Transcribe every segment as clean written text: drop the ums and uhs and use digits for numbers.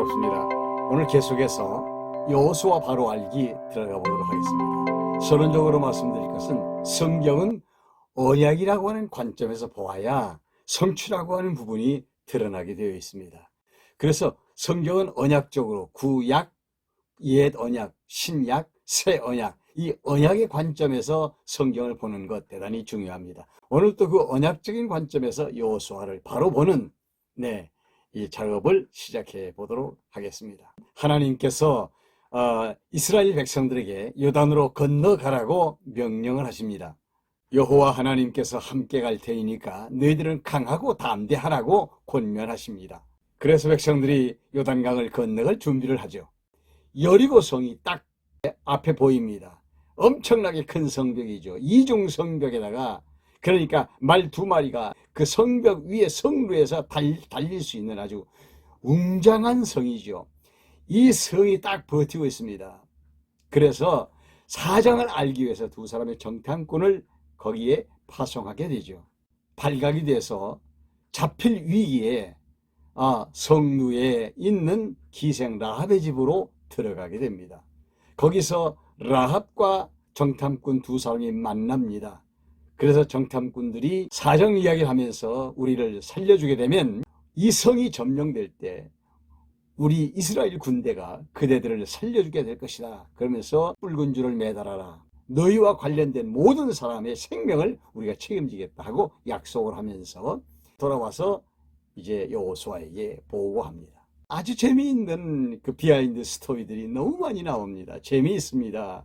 반갑습니다. 오늘 계속해서 여호수아 바로 알기 들어가 보도록 하겠습니다. 서론적으로 말씀드릴 것은 성경은 언약이라고 하는 관점에서 보아야 성취라고 하는 부분이 드러나게 되어 있습니다. 그래서 성경은 언약적으로 구약, 옛 언약, 신약, 새 언약, 이 언약의 관점에서 성경을 보는 것 대단히 중요합니다. 오늘 또 그 언약적인 관점에서 여호수아를 바로 보는 이 작업을 시작해 보도록 하겠습니다. 하나님께서 이스라엘 백성들에게 요단으로 건너가라고 명령을 하십니다. 여호와 하나님께서 함께 갈 테니까 너희들은 강하고 담대하라고 권면하십니다. 그래서 백성들이 요단강을 건너갈 준비를 하죠. 여리고 성이 딱 앞에 보입니다. 엄청나게 큰 성벽이죠. 이중 성벽에다가 그러니까 말 두 마리가 그 성벽 위에 성루에서 달릴 수 있는 아주 웅장한 성이죠. 이 성이 딱 버티고 있습니다. 그래서 사정을 알기 위해서 두 사람의 정탐꾼을 거기에 파송하게 되죠. 발각이 돼서 잡힐 위기에 성루에 있는 기생 라합의 집으로 들어가게 됩니다. 거기서 라합과 정탐꾼 두 사람이 만납니다. 그래서 정탐꾼들이 사정 이야기를 하면서 우리를 살려주게 되면 이 성이 점령될 때 우리 이스라엘 군대가 그대들을 살려주게 될 것이다. 그러면서 붉은 줄을 매달아라. 너희와 관련된 모든 사람의 생명을 우리가 책임지겠다 하고 약속을 하면서 돌아와서 이제 여호수아에게 보고합니다. 아주 재미있는 그 비하인드 스토리들이 너무 많이 나옵니다. 재미있습니다.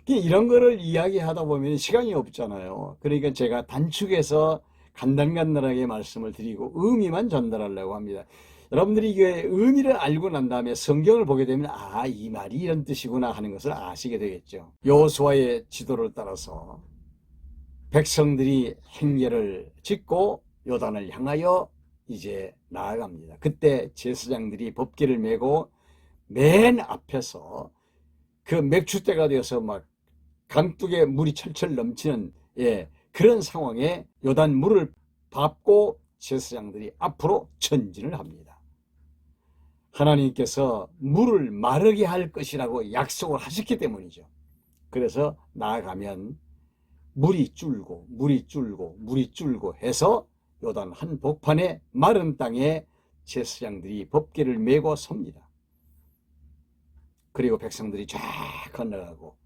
이런 거를 이야기하다 보면 시간이 없잖아요. 그러니까 제가 단축해서 간단간단하게 말씀을 드리고 의미만 전달하려고 합니다. 여러분들이 이게 의미를 알고 난 다음에 성경을 보게 되면 이 말이 이런 뜻이구나 하는 것을 아시게 되겠죠. 여호수아의 지도를 따라서 백성들이 행렬을 짓고 요단을 향하여 이제 나아갑니다. 그때 제사장들이 법궤를 메고 맨 앞에서 그 맥주대가 되어서 막 강둑에 물이 철철 넘치는 그런 상황에 요단 물을 밟고 제사장들이 앞으로 전진을 합니다. 하나님께서 물을 마르게 할 것이라고 약속을 하셨기 때문이죠. 그래서 나아가면 물이 줄고 해서 요단 한 복판에 마른 땅에 제사장들이 법궤를 메고 섭니다. 그리고 백성들이 쫙 건너가고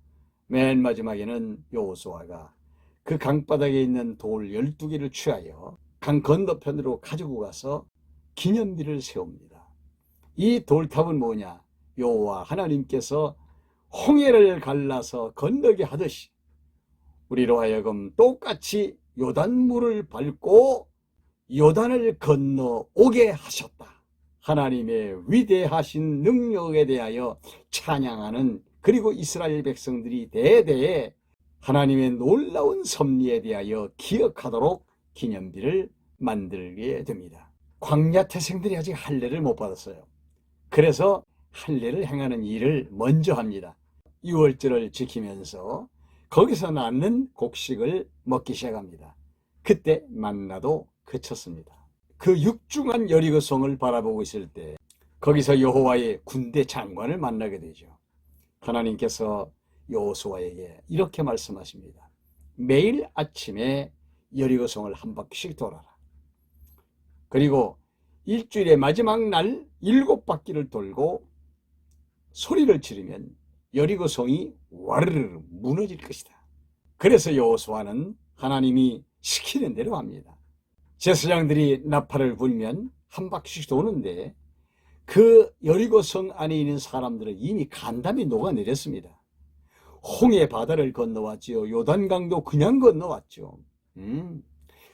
맨 마지막에는 여호수아가 그 강바닥에 있는 돌 12개를 취하여 강 건너편으로 가지고 가서 기념비를 세웁니다. 이 돌탑은 뭐냐? 여호와 하나님께서 홍해를 갈라서 건너게 하듯이 우리로 하여금 똑같이 요단물을 밟고 요단을 건너오게 하셨다. 하나님의 위대하신 능력에 대하여 찬양하는, 그리고 이스라엘 백성들이 대대에 하나님의 놀라운 섭리에 대하여 기억하도록 기념비를 만들게 됩니다. 광야 태생들이 아직 할례를 못 받았어요. 그래서 할례를 행하는 일을 먼저 합니다. 유월절을 지키면서 거기서 낳는 곡식을 먹기 시작합니다. 그때 만나도 그쳤습니다. 그 육중한 여리고성을 바라보고 있을 때 거기서 여호와의 군대 장관을 만나게 되죠. 하나님께서 여호수아에게 이렇게 말씀하십니다. 매일 아침에 여리고성을 한 바퀴씩 돌아라. 그리고 일주일의 마지막 날 7바퀴를 돌고 소리를 지르면 여리고성이 와르르 무너질 것이다. 그래서 여호수아는 하나님이 시키는 대로 합니다. 제사장들이 나팔을 불면 한 바퀴씩 도는데 그 여리고성 안에 있는 사람들은 이미 간담이 녹아내렸습니다. 홍해 바다를 건너왔지요. 요단강도 그냥 건너왔죠.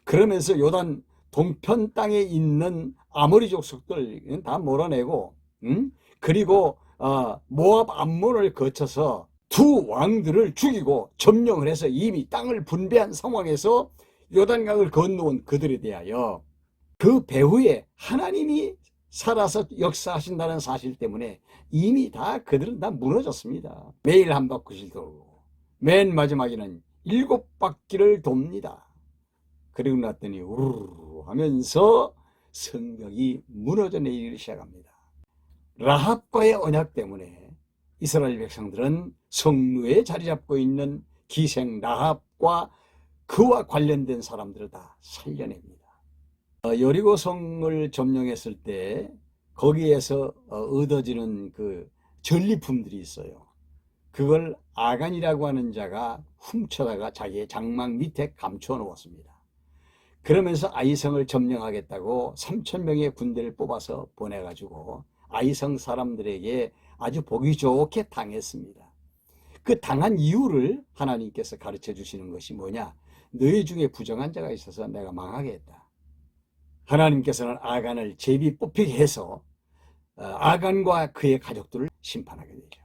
그러면서 요단 동편 땅에 있는 아모리 족속들 다 몰아내고 그리고 모압 암몬을 거쳐서 두 왕들을 죽이고 점령을 해서 이미 땅을 분배한 상황에서 요단강을 건너온 그들에 대하여 그 배후에 하나님이 살아서 역사하신다는 사실 때문에 이미 그들은 다 무너졌습니다. 매일 한 바퀴씩 돌고 맨 마지막에는 7바퀴를 돕니다. 그리고 났더니 우르르 하면서 성벽이 무너져 내리기 시작합니다. 라합과의 언약 때문에 이스라엘 백성들은 성루에 자리 잡고 있는 기생 라합과 그와 관련된 사람들을 다 살려냅니다. 여리고성을 점령했을 때 거기에서 얻어지는 그 전리품들이 있어요. 그걸 아간이라고 하는 자가 훔쳐다가 자기의 장막 밑에 감춰 놓았습니다. 그러면서 아이성을 점령하겠다고 3,000명의 군대를 뽑아서 보내가지고 아이성 사람들에게 아주 보기 좋게 당했습니다. 그 당한 이유를 하나님께서 가르쳐 주시는 것이 뭐냐? 너희 중에 부정한 자가 있어서 내가 망하게 했다. 하나님께서는 아간을 제비 뽑히게 해서 아간과 그의 가족들을 심판하게 되죠.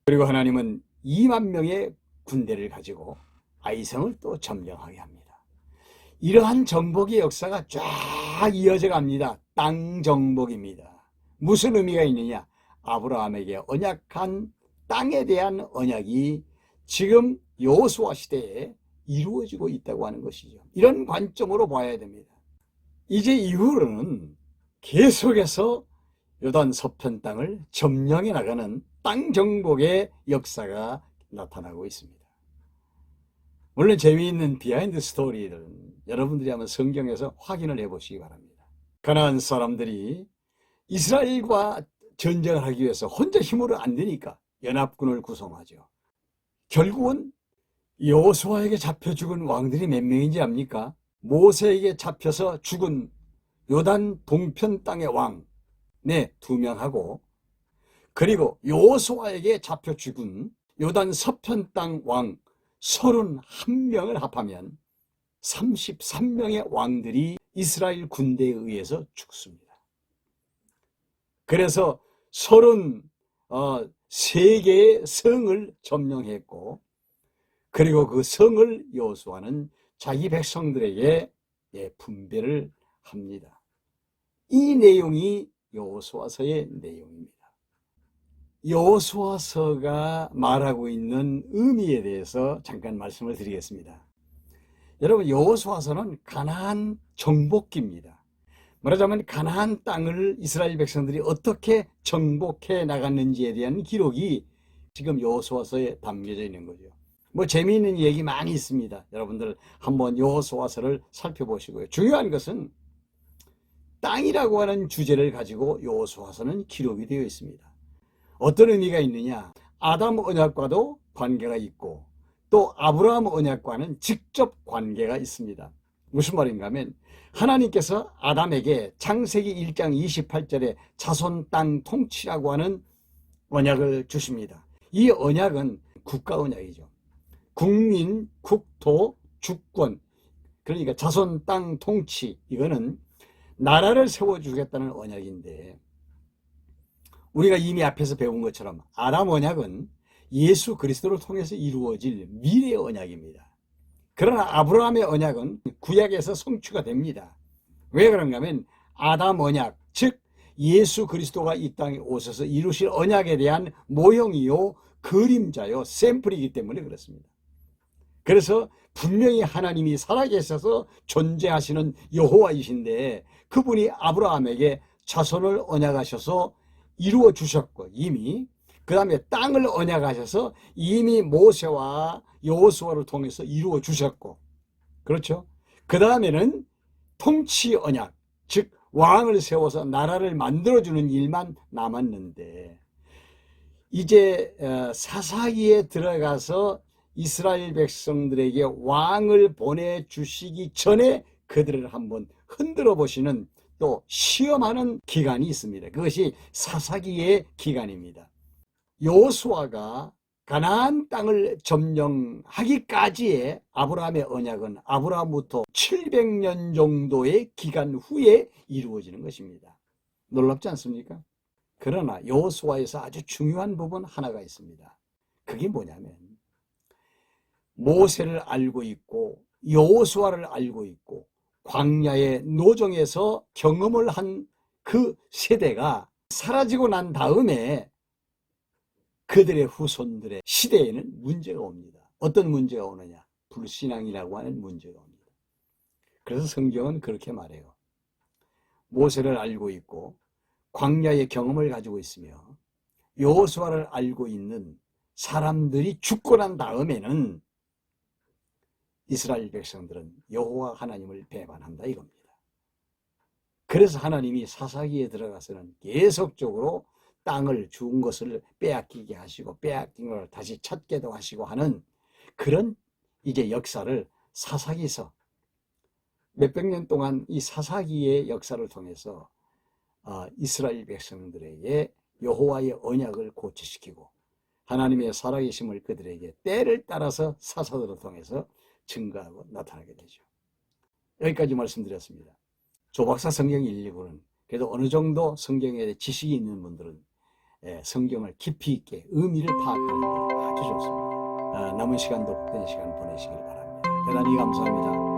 그리고 하나님은 2만 명의 군대를 가지고 아이성을 또 점령하게 합니다. 이러한 정복의 역사가 쫙 이어져 갑니다. 땅 정복입니다. 무슨 의미가 있느냐? 아브라함에게 언약한 땅에 대한 언약이 지금 여호수아 시대에 이루어지고 있다고 하는 것이죠. 이런 관점으로 봐야 됩니다. 이제 이후로는 계속해서 요단 서편 땅을 점령해 나가는 땅 정복의 역사가 나타나고 있습니다. 물론 재미있는 비하인드 스토리를 여러분들이 한번 성경에서 확인을 해 보시기 바랍니다. 가나안 사람들이 이스라엘과 전쟁을 하기 위해서 혼자 힘으로 안 되니까 연합군을 구성하죠. 결국은 여호수아에게 잡혀 죽은 왕들이 몇 명인지 압니까? 모세에게 잡혀서 죽은 요단 동편 땅의 왕, 2명하고, 그리고 여호수아에게 잡혀 죽은 요단 서편 땅 왕 31명을 합하면 33명의 왕들이 이스라엘 군대에 의해서 죽습니다. 그래서 33개의 성을 점령했고, 그리고 그 성을 여호수아는 자기 백성들에게 분배를 합니다. 이 내용이 여호수아서의 내용입니다. 여호수아서가 말하고 있는 의미에 대해서 잠깐 말씀을 드리겠습니다. 여러분, 여호수아서는 가나안 정복기입니다. 말하자면 가나안 땅을 이스라엘 백성들이 어떻게 정복해 나갔는지에 대한 기록이 지금 여호수아서에 담겨져 있는 거죠. 뭐 재미있는 얘기 많이 있습니다. 여러분들 한번 여호수아서를 살펴보시고요. 중요한 것은 땅이라고 하는 주제를 가지고 여호수아서는 기록이 되어 있습니다. 어떤 의미가 있느냐? 아담 언약과도 관계가 있고 또 아브라함 언약과는 직접 관계가 있습니다. 무슨 말인가 하면 하나님께서 아담에게 창세기 1장 28절에 자손 땅 통치라고 하는 언약을 주십니다. 이 언약은 국가 언약이죠. 국민, 국토, 주권, 그러니까 자손 땅 통치, 이거는 나라를 세워주겠다는 언약인데, 우리가 이미 앞에서 배운 것처럼 아담 언약은 예수 그리스도를 통해서 이루어질 미래의 언약입니다. 그러나 아브라함의 언약은 구약에서 성취가 됩니다. 왜 그런가 하면 아담 언약, 즉 예수 그리스도가 이 땅에 오셔서 이루실 언약에 대한 모형이요, 그림자요, 샘플이기 때문에 그렇습니다. 그래서 분명히 하나님이 살아계셔서 존재하시는 여호와이신데 그분이 아브라함에게 자손을 언약하셔서 이루어 주셨고, 이미 그 다음에 땅을 언약하셔서 이미 모세와 여호수아를 통해서 이루어 주셨고, 그렇죠? 그 다음에는 통치 언약, 즉 왕을 세워서 나라를 만들어주는 일만 남았는데, 이제 사사기에 들어가서 이스라엘 백성들에게 왕을 보내주시기 전에 그들을 한번 흔들어 보시는, 또 시험하는 기간이 있습니다. 그것이 사사기의 기간입니다. 여호수아가 가나안 땅을 점령하기까지의 아브라함의 언약은 아브라함부터 700년 정도의 기간 후에 이루어지는 것입니다. 놀랍지 않습니까? 그러나 여호수아에서 아주 중요한 부분 하나가 있습니다. 그게 뭐냐면 모세를 알고 있고 여호수아를 알고 있고 광야의 노정에서 경험을 한 그 세대가 사라지고 난 다음에 그들의 후손들의 시대에는 문제가 옵니다. 어떤 문제가 오느냐? 불신앙이라고 하는 문제가 옵니다. 그래서 성경은 그렇게 말해요. 모세를 알고 있고 광야의 경험을 가지고 있으며 여호수아를 알고 있는 사람들이 죽고 난 다음에는 이스라엘 백성들은 여호와 하나님을 배반한다 이겁니다. 그래서 하나님이 사사기에 들어가서는 계속적으로 땅을 주운 것을 빼앗기게 하시고 빼앗긴 걸 다시 찾게도 하시고 하는 그런 이제 역사를 사사기서 몇백 년 동안 이 사사기의 역사를 통해서 이스라엘 백성들에게 여호와의 언약을 고취시키고 하나님의 살아계심을 그들에게 때를 따라서 사사들을 통해서 증거하고 나타나게 되죠. 여기까지 말씀드렸습니다. 조박사 성경 1, 2부는 그래도 어느 정도 성경에 지식이 있는 분들은 성경을 깊이 있게 의미를 파악하는 데 아주 좋습니다. 남은 시간도 복된 시간 보내시길 바랍니다. 대단히 감사합니다.